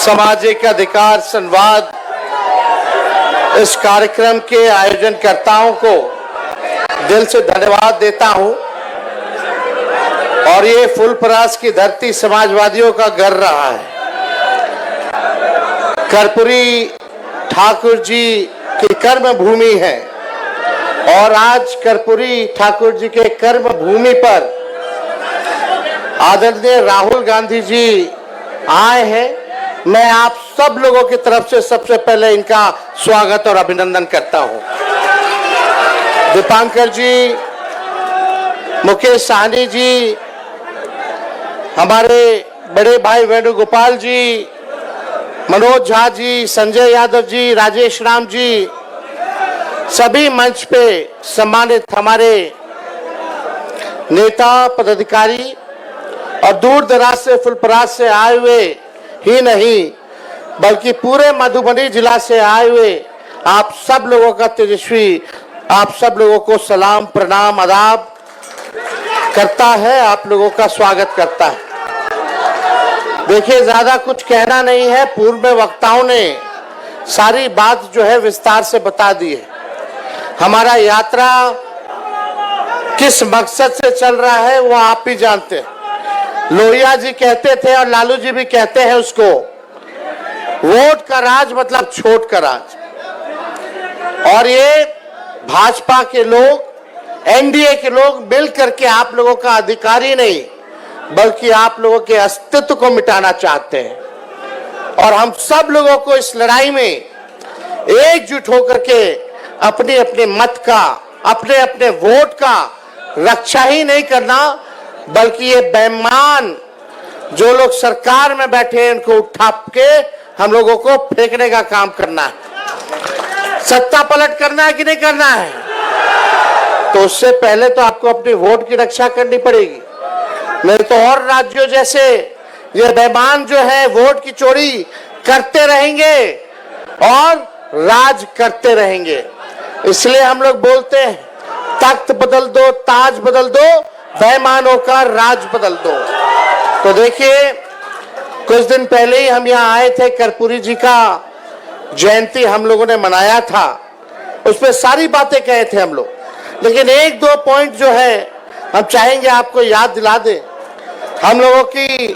सामाजिक अधिकार संवाद इस कार्यक्रम के आयोजनकर्ताओं को दिल से धन्यवाद देता हूं। और ये फुलपरास की धरती समाजवादियों का घर रहा है। कर्पूरी ठाकुर जी की कर्म भूमि है और आज कर्पूरी ठाकुर जी के कर्म भूमि पर आदरणीय राहुल गांधी जी आए हैं। मैं आप सब लोगों की तरफ से सबसे पहले इनका स्वागत और अभिनंदन करता हूं। दीपांकर जी, मुकेश साहनी जी, हमारे बड़े भाई वेणुगोपाल जी, मनोज झा जी, संजय यादव जी, राजेश राम जी, सभी मंच पे सम्मानित हमारे नेता पदाधिकारी और दूर दराज से फुलपरास से आए हुए ही नहीं बल्कि पूरे मधुबनी जिला से आए हुए आप सब लोगों का तेजस्वी आप सब लोगों को सलाम प्रणाम आदाब करता है, आप लोगों का स्वागत करता है। देखिए, ज्यादा कुछ कहना नहीं है, पूर्व में वक्ताओं ने सारी बात जो है विस्तार से बता दी है। हमारा यात्रा किस मकसद से चल रहा है वो आप भी जानते हैं। लोहिया जी कहते थे और लालू जी भी कहते हैं उसको, वोट का राज मतलब छोट का राज। और ये भाजपा के लोग, एनडीए के लोग मिल करके आप लोगों का अधिकार ही नहीं बल्कि आप लोगों के अस्तित्व को मिटाना चाहते हैं। और हम सब लोगों को इस लड़ाई में एकजुट होकर के अपने अपने मत का, अपने अपने वोट का रक्षा ही नहीं करना बल्कि ये बेईमान जो लोग सरकार में बैठे हैं इनको उठा के हम लोगों को फेंकने का काम करना है। सत्ता पलट करना है कि नहीं करना है? तो उससे पहले तो आपको अपने वोट की रक्षा करनी पड़ेगी, नहीं तो और राज्यों जैसे ये बेईमान जो है वोट की चोरी करते रहेंगे और राज करते रहेंगे। इसलिए हम लोग बोलते हैं, तख्त बदल दो, ताज बदल दो, बेईमानों का राज बदल दो। तो देखिए, कुछ दिन पहले ही हम यहाँ आए थे, कर्पूरी जी का जयंती हम लोगों ने मनाया था, उसमें सारी बातें कहे थे हम लोग, लेकिन एक दो पॉइंट जो है हम चाहेंगे आपको याद दिला दें। हम लोगों की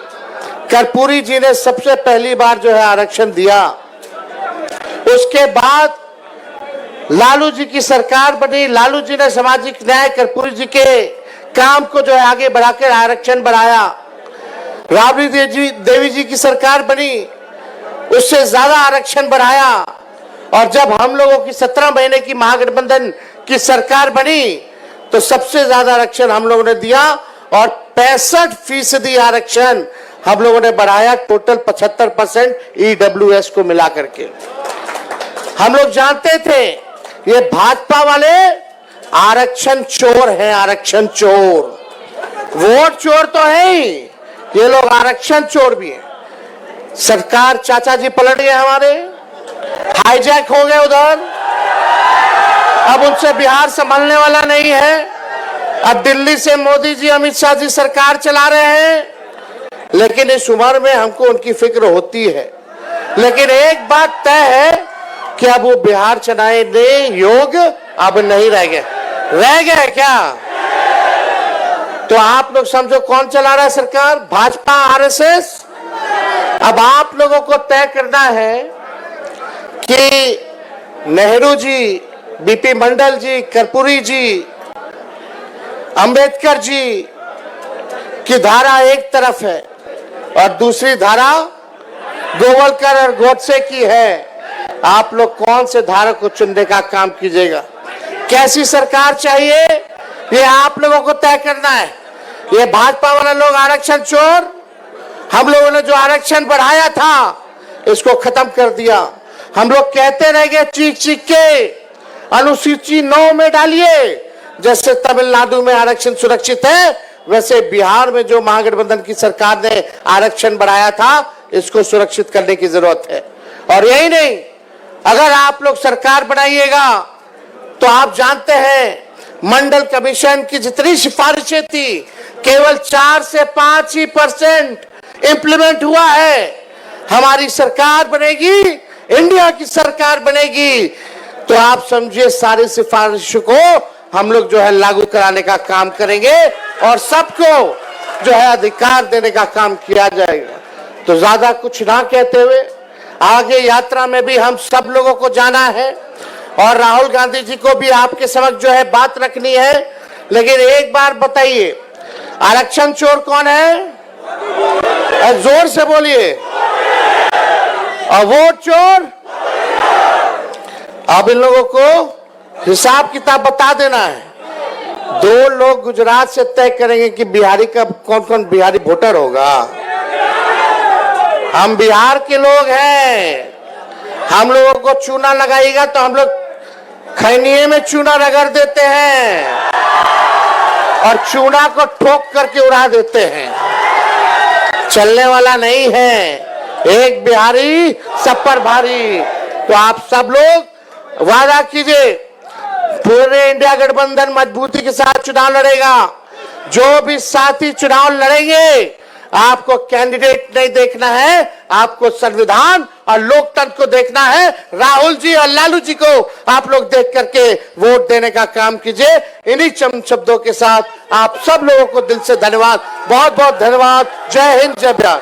कर्पूरी जी ने सबसे पहली बार जो है आरक्षण दिया, उसके बाद लालू जी की सरकार बनी, लालू जी ने सामाजिक न्याय कर्पूरी जी के काम को जो है आगे बढ़ाकर आरक्षण बढ़ाया। राबड़ी देवी जी की सरकार बनी, उससे ज्यादा आरक्षण बढ़ाया। और जब हम लोगों की 17 महीने की महागठबंधन की सरकार बनी तो सबसे ज्यादा आरक्षण हम लोगों ने दिया और 65% आरक्षण हम लोगों ने बढ़ाया, टोटल 75% EWS को मिला करके। हम लोग जानते थे ये भाजपा वाले आरक्षण चोर हैं, आरक्षण चोर, वोट चोर तो है ही, ये लोग आरक्षण चोर भी हैं। सरकार चाचा जी पलट गए, हमारे हाईजैक हो गए उधर, अब उनसे बिहार संभलने वाला नहीं है। अब दिल्ली से मोदी जी, अमित शाह जी सरकार चला रहे हैं, लेकिन इस उम्र में हमको उनकी फिक्र होती है। लेकिन एक बात तय है कि अब वो बिहार चलाने योग्य अब नहीं रह गए। रह गए क्या? तो आप लोग समझो कौन चला रहा है सरकार? भाजपा, आरएसएस। अब आप लोगों को तय करना है कि नेहरू जी, बीपी मंडल जी, कर्पूरी जी, अंबेडकर जी की धारा एक तरफ है और दूसरी धारा गोवलकर और गोडसे की है। आप लोग कौन से धारा को चुनने का काम कीजिएगा? कैसी सरकार चाहिए ये आप लोगों को तय करना है। ये भाजपा वाले लोग आरक्षण चोर, हम लोगों ने जो आरक्षण बढ़ाया था इसको खत्म कर दिया। हम लोग कहते रह गए चीख चीख के, अनुसूची 9 में डालिए। जैसे तमिलनाडु में आरक्षण सुरक्षित है, वैसे बिहार में जो महागठबंधन की सरकार ने आरक्षण बढ़ाया था इसको सुरक्षित करने की जरूरत है। और यही नहीं, अगर आप लोग सरकार बनाइएगा तो आप जानते हैं मंडल कमीशन की जितनी सिफारिशें थी केवल 4 से 5% इंप्लीमेंट हुआ है। हमारी सरकार बनेगी, इंडिया की सरकार बनेगी, तो आप समझिए सारी सिफारिशों को हम लोग जो है लागू कराने का काम करेंगे और सबको जो है अधिकार देने का काम किया जाएगा। तो ज्यादा कुछ ना कहते हुए आगे यात्रा में भी हम सब लोगों को जाना है और राहुल गांधी जी को भी आपके समक्ष जो है बात रखनी है। लेकिन एक बार बताइए, आरक्षण चोर कौन है? जोर से बोलिए। और वोट चोर? अब इन लोगों को हिसाब किताब बता देना है। 2 लोग गुजरात से तय करेंगे कि बिहारी का कौन कौन बिहारी वोटर होगा। हम बिहार के लोग हैं, हम लोगों को चूना लगाएगा तो हम लोग खैनिये में चूना रगड़ देते हैं और चूना को ठोक करके उड़ा देते हैं। चलने वाला नहीं है, एक बिहारी सब पर भारी। तो आप सब लोग वादा कीजिए, पूरे इंडिया गठबंधन मजबूती के साथ चुनाव लड़ेगा। जो भी साथी चुनाव लड़ेंगे, आपको कैंडिडेट नहीं देखना है, आपको संविधान और लोकतंत्र को देखना है। राहुल जी और लालू जी को आप लोग देख करके वोट देने का काम कीजिए। इन्हीं चंद शब्दों के साथ आप सब लोगों को दिल से धन्यवाद, बहुत बहुत धन्यवाद। जय हिंद, जय बिहार।